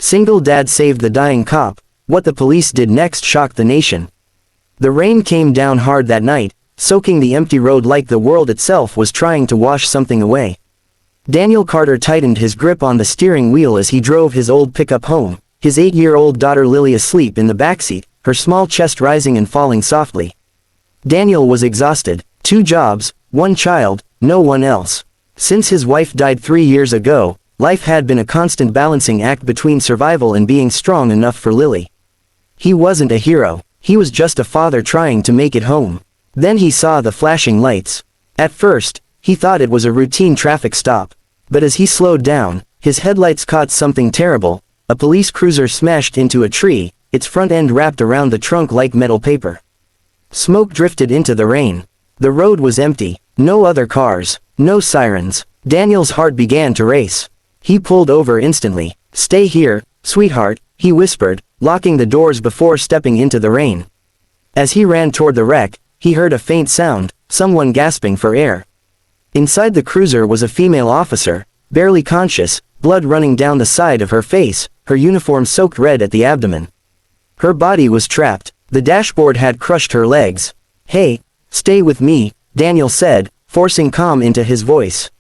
Single dad saved the dying cop. What the police did next shocked the nation. The rain came down hard that night, soaking the empty road like the world itself was trying to wash something away. Daniel Carter tightened his grip on the steering wheel as he drove his old pickup home, his 8-year-old daughter Lily asleep in the backseat, her small chest rising and falling softly. Daniel was exhausted. 2 jobs, 1 child, no one else. Since his wife died 3 years ago, life had been a constant balancing act between survival and being strong enough for Lily. He wasn't a hero, he was just a father trying to make it home. Then he saw the flashing lights. At first, he thought it was a routine traffic stop. But as he slowed down, his headlights caught something terrible. A police cruiser smashed into a tree, its front end wrapped around the trunk like metal paper. Smoke drifted into the rain. The road was empty, no other cars, no sirens. Daniel's heart began to race. He pulled over instantly. "Stay here, sweetheart," he whispered, locking the doors before stepping into the rain. As he ran toward the wreck, he heard a faint sound, someone gasping for air. Inside the cruiser was a female officer, barely conscious, blood running down the side of her face, her uniform soaked red at the abdomen. Her body was trapped, the dashboard had crushed her legs. "Hey, stay with me," Daniel said, forcing calm into his voice.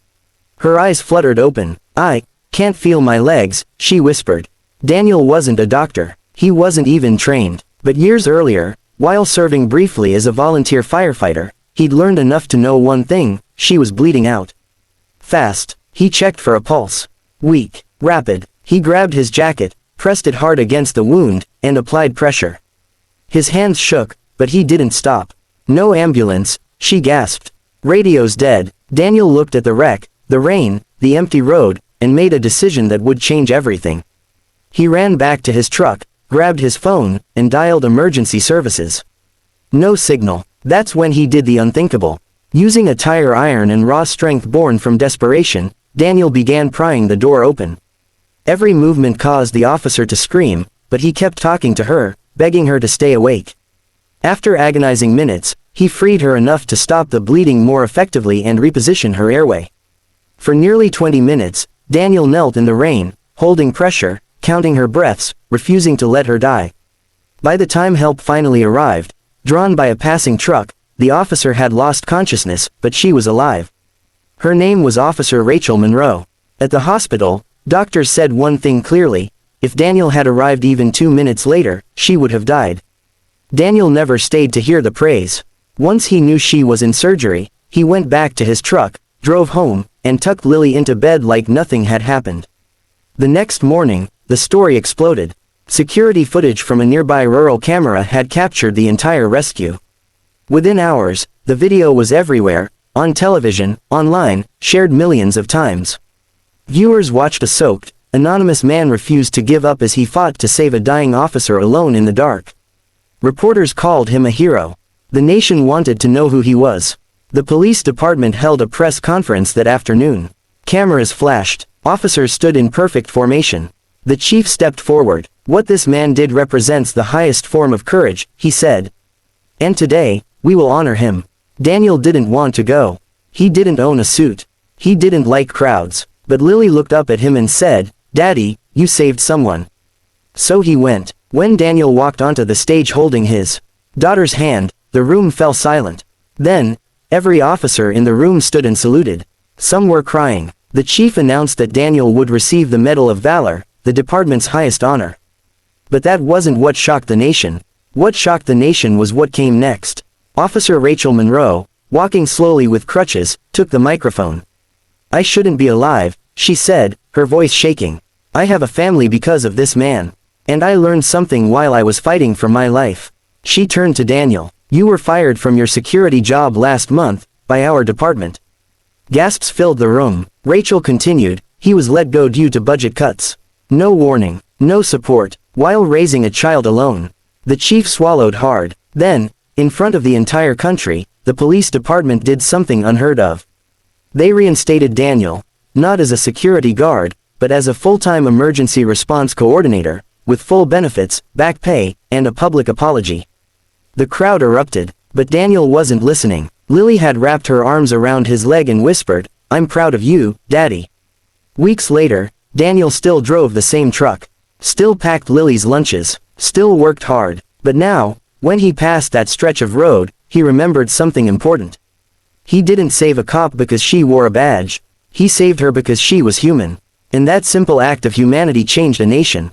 Her eyes fluttered open. "I can't feel my legs," she whispered. Daniel wasn't a doctor. He wasn't even trained. But years earlier, while serving briefly as a volunteer firefighter, he'd learned enough to know one thing: she was bleeding out. Fast. He checked for a pulse. Weak. Rapid. He grabbed his jacket, pressed it hard against the wound, and applied pressure. His hands shook, but he didn't stop. "No ambulance," she gasped. "Radio's dead." Daniel looked at the wreck, the rain, the empty road, and made a decision that would change everything. He ran back to his truck, grabbed his phone, and dialed emergency services. No signal. That's when he did the unthinkable. Using a tire iron and raw strength born from desperation, Daniel began prying the door open. Every movement caused the officer to scream, but he kept talking to her, begging her to stay awake. After agonizing minutes, he freed her enough to stop the bleeding more effectively and reposition her airway. For nearly 20 minutes, Daniel knelt in the rain, holding pressure, counting her breaths, refusing to let her die. By the time help finally arrived, drawn by a passing truck, the officer had lost consciousness, but she was alive. Her name was Officer Rachel Monroe. At the hospital, doctors said one thing clearly: if Daniel had arrived even 2 minutes later, she would have died. Daniel never stayed to hear the praise. Once he knew she was in surgery, he went back to his truck, drove home, and tucked Lily into bed like nothing had happened. The next morning, the story exploded. Security footage from a nearby rural camera had captured the entire rescue. Within hours, the video was everywhere, on television, online, shared millions of times. Viewers watched a soaked, anonymous man refuse to give up as he fought to save a dying officer alone in the dark. Reporters called him a hero. The nation wanted to know who he was. The police department held a press conference that afternoon. Cameras flashed. Officers stood in perfect formation. The chief stepped forward. "What this man did represents the highest form of courage," he said. "And today, we will honor him." Daniel didn't want to go. He didn't own a suit. He didn't like crowds. But Lily looked up at him and said, "Daddy, you saved someone." So he went. When Daniel walked onto the stage holding his daughter's hand, the room fell silent. Then, every officer in the room stood and saluted. Some were crying. The chief announced that Daniel would receive the Medal of Valor, the department's highest honor. But that wasn't what shocked the nation. What shocked the nation was what came next. Officer Rachel Monroe, walking slowly with crutches, took the microphone. "I shouldn't be alive," she said, her voice shaking. "I have a family because of this man. And I learned something while I was fighting for my life." She turned to Daniel. "You were fired from your security job last month, by our department." Gasps filled the room. Rachel continued, "He was let go due to budget cuts. No warning, no support, while raising a child alone." The chief swallowed hard. Then, in front of the entire country, the police department did something unheard of. They reinstated Daniel, not as a security guard, but as a full-time emergency response coordinator, with full benefits, back pay, and a public apology. The crowd erupted, but Daniel wasn't listening. Lily had wrapped her arms around his leg and whispered, "I'm proud of you, Daddy." Weeks later, Daniel still drove the same truck. still packed Lily's lunches, still worked hard, but now, when he passed that stretch of road, he remembered something important. He didn't save a cop because she wore a badge, he saved her because she was human. And that simple act of humanity changed a nation.